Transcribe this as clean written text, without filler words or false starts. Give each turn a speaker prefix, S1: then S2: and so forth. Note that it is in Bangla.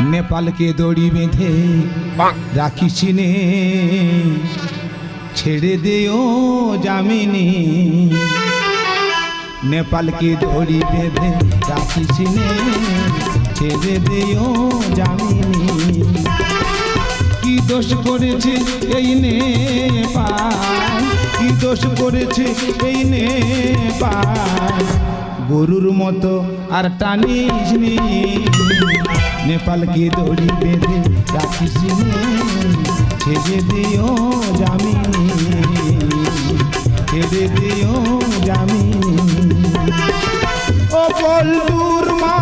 S1: নেপালকে দড়ি বেঁধে রাখিস নে, ছেড়ে দেও জামিনী। নেপালকে দড়ি বেঁধে রাখিস নে, ছেড়ে দেও জামিনী। কি দোষ করেছে এই নেপাল, কি দোষ করেছে এই নেপাল, গরুর মতো আর টানিস নি। নেপালকে দড়ি বেঁধে রাখিস নে, ছেড়ে দিও জামিনী, ছেড়ে দিও জামিনী। ও বলদুর মা